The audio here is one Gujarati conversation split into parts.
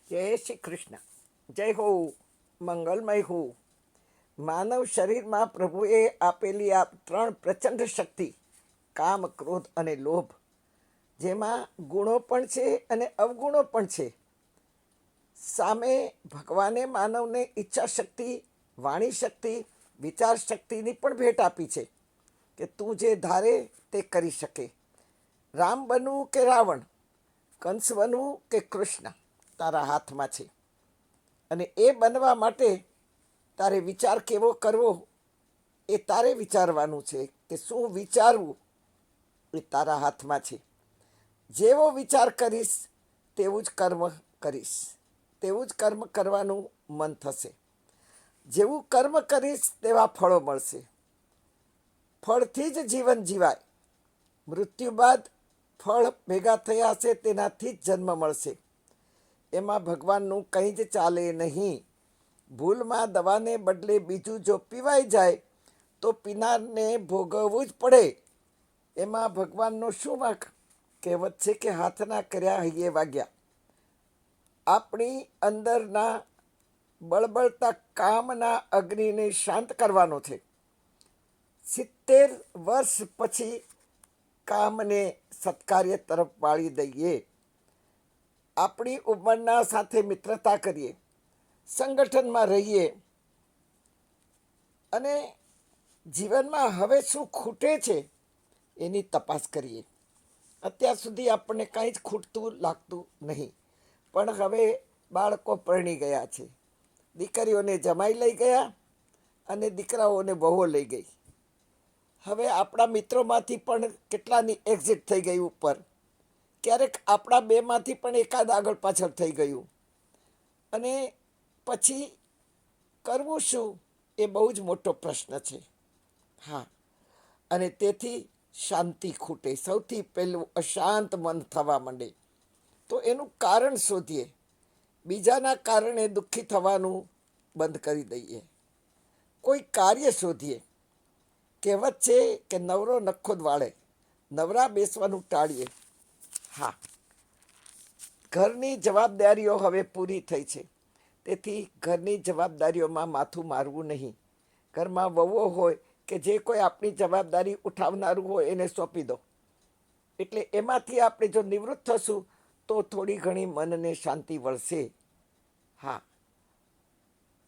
જય શ્રી કૃષ્ણ. જય હો, મંગલમય હો. માનવ શરીરમાં પ્રભુએ આપેલી આ ત્રણ પ્રચંડ શક્તિ, કામ, ક્રોધ અને લોભ, જેમાં ગુણો પણ છે અને અવગુણો પણ છે. સામે ભગવાને માનવને ઈચ્છા શક્તિ, વાણી શક્તિ, વિચાર શક્તિની પણ ભેટ આપી છે કે તું જે ધારે તે કરી શકે. રામ બનવું કે રાવણ, કંસ બનવું કે કૃષ્ણ, તારા હાથમાં છે. અને એ બનવા માટે તારે વિચાર કેવો કરવો એ તારે વિચારવાનું છે કે શું વિચારવું એ તારા હાથમાં છે. જેવો વિચાર કરીશ તેવું જ કર્મ કરીશ, તેવું જ કર્મ કરવાનું મન થશે. જેવું કર્મ કરીશ તેવા ફળો મળશે. ફળથી જ જીવન જીવાય. મૃત્યુ બાદ ફળ ભેગા થયા હશે તેનાથી જ જન્મ મળશે. એમાં ભગવાનનું કંઈ જ ચાલે નહીં. ભૂલમાં દવાને બદલે બીજું જો પીવાઈ જાય તો પીનારને ભોગવવું જ પડે. એમાં ભગવાનનો શું વાંક? કહેવત છે કે હાથના કર્યા હૈયે વાગ્યા. આપણી અંદરના બળબળતા કામના અગ્નિને શાંત કરવાનો છે. 70 વર્ષ પછી કામને સત્કાર્ય તરફ વાળી દઈએ. આપણી ઉંમરના સાથે મિત્રતા કરીએ, સંગઠનમાં રહીએ અને જીવનમાં હવે શું ખૂટે છે એની તપાસ કરીએ. અત્યાર સુધી આપણને કાંઈ જ ખૂટતું લાગતું નહીં, પણ હવે બાળકો પરણી ગયા છે, દીકરીઓને જમાઈ લઈ ગયા અને દીકરાઓને વહુઓ લઈ ગઈ. હવે આપણા મિત્રોમાંથી પણ કેટલાની એક્ઝિટ થઈ ગઈ ઉપર. ક્યારેક આપણા બેમાંથી પણ એકાદ આગળ પાછળ થઈ ગયું. અને પછી કરવું શું એ બહુ જ મોટો પ્રશ્ન છે. હા, અને તેથી શાંતિ ખૂટે. સૌથી પહેલું અશાંત મન થવા માંડે. તો એનું કારણ શોધીએ. બીજાના કારણે દુઃખી થવાનું બંધ કરી દઈએ. કોઈ કાર્ય શોધીએ. કહેવત છે કે નવરો નખો જ વાળે. નવરા બેસવાનું ટાળીએ. હા, ઘરની જવાબદારીઓ હવે પૂરી થઈ છે, તેથી ઘરની જવાબદારીઓમાં માથું મારવું નહીં. ઘરમાં વહુઓ હોય કે જે કોઈ આપણી જવાબદારી ઉઠાવનારું હોય એને સોંપી દો. એટલે એમાંથી આપણે જો નિવૃત્ત થશું તો થોડી ઘણી મનને શાંતિ વળશે. હા,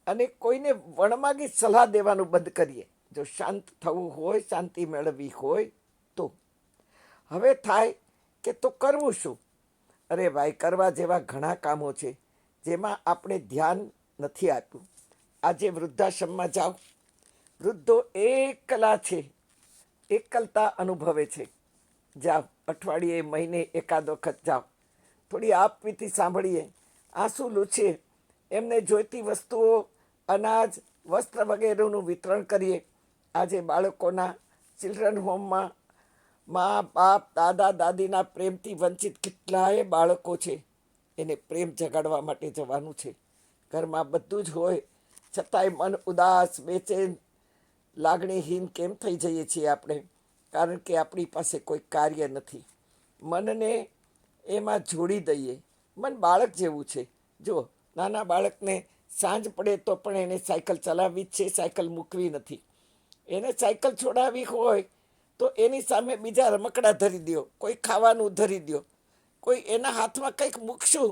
અને કોઈને વણમાગી સલાહ દેવાનું બંધ કરીએ. જો શાંત થવું હોય, શાંતિ મેળવવી હોય તો. હવે થાય કે તો કરવું શું? અરે ભાઈ, કરવા જેવા ઘણા કામો છે જેમાં આપણે ધ્યાન નથી આપ્યું. આજે વૃદ્ધાશ્રમમાં જાઓ, વૃદ્ધો એકલા છે, એકલતા અનુભવે છે. જાઓ, અઠવાડિયે મહિને એકાદ વખત જાઓ, થોડી આપવીતી સાંભળીએ, આંસુ લૂછીએ, એમને જોઈતી વસ્તુઓ, અનાજ, વસ્ત્ર વગેરેનું વિતરણ કરીએ. આજે બાળકોના ચિલ્ડ્રન હોમમાં મા બાપ, દાદા દાદીના પ્રેમથી વંચિત કેટલાય બાળકો છે. એને પ્રેમ જગાડવા માટે જવાનું છે. ઘરમાં બધું જ હોય છતાંય મન ઉદાસ, બેચેન, લાગણીહીન કેમ થઈ જઈએ છીએ આપણે? કારણ કે આપણી પાસે કોઈ કાર્ય નથી. મનને એમાં જોડી દઈએ. મન બાળક જેવું છે. જો નાના બાળકને સાંજ પડે તો પણ એને સાયકલ ચલાવવી જ છે, સાયકલ મૂકવી નથી. એને સાયકલ છોડાવવી હોય તો એની સામે બીજા રમકડા ધરી દો, કોઈ ખાવાનું ધરી દો, કોઈ એના હાથમાં કંઈક મૂકશું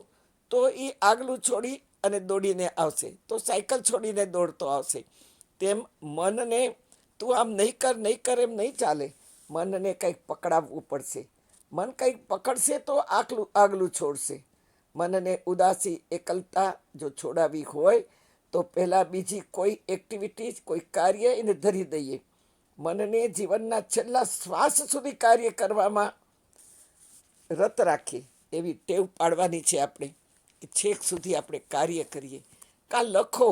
તો એ આગલું છોડી અને દોડીને આવશે, તો સાયકલ છોડીને દોડતો આવશે. તેમ મનને તું આમ નહીં કર, નહીં કર એમ નહીં ચાલે. મનને કંઈક પકડાવવું પડશે. મન કંઈક પકડશે તો આગલું છોડશે. મનને ઉદાસી, એકલતા જો છોડાવી હોય તો પહેલાં બીજી કોઈ એક્ટિવિટી, કોઈ કાર્ય એને ધરી દઈએ. મનને જીવનના છેલ્લા શ્વાસ સુધી કાર્ય કરવામાં રત રાખીએ. એવી ટેવ પાડવાની છે આપણે કે છેક સુધી આપણે કાર્ય કરીએ. કાં લખો,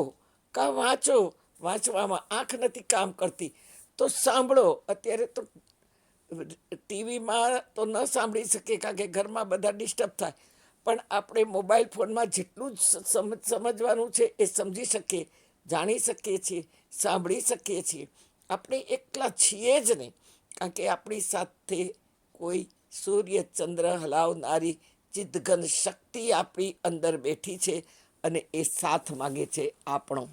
કાં વાંચો. વાંચવામાં આંખ નથી કામ કરતી તો સાંભળો. અત્યારે તો ટીવીમાં તો ન સાંભળી શકીએ કારણ કે ઘરમાં બધા ડિસ્ટર્બ થાય, પણ આપણે મોબાઈલ ફોનમાં જેટલું જ સમજવાનું છે એ સમજી શકીએ, જાણી શકીએ છીએ, સાંભળી શકીએ છીએ. આપણે એકલા છીએ જ નહીં, કારણ કે આપણી સાથે કોઈ સૂર્ય ચંદ્ર હલાવનારી ચિદઘન શક્તિ આપણી અંદર બેઠી છે અને એ સાથ માગે છે આપણો.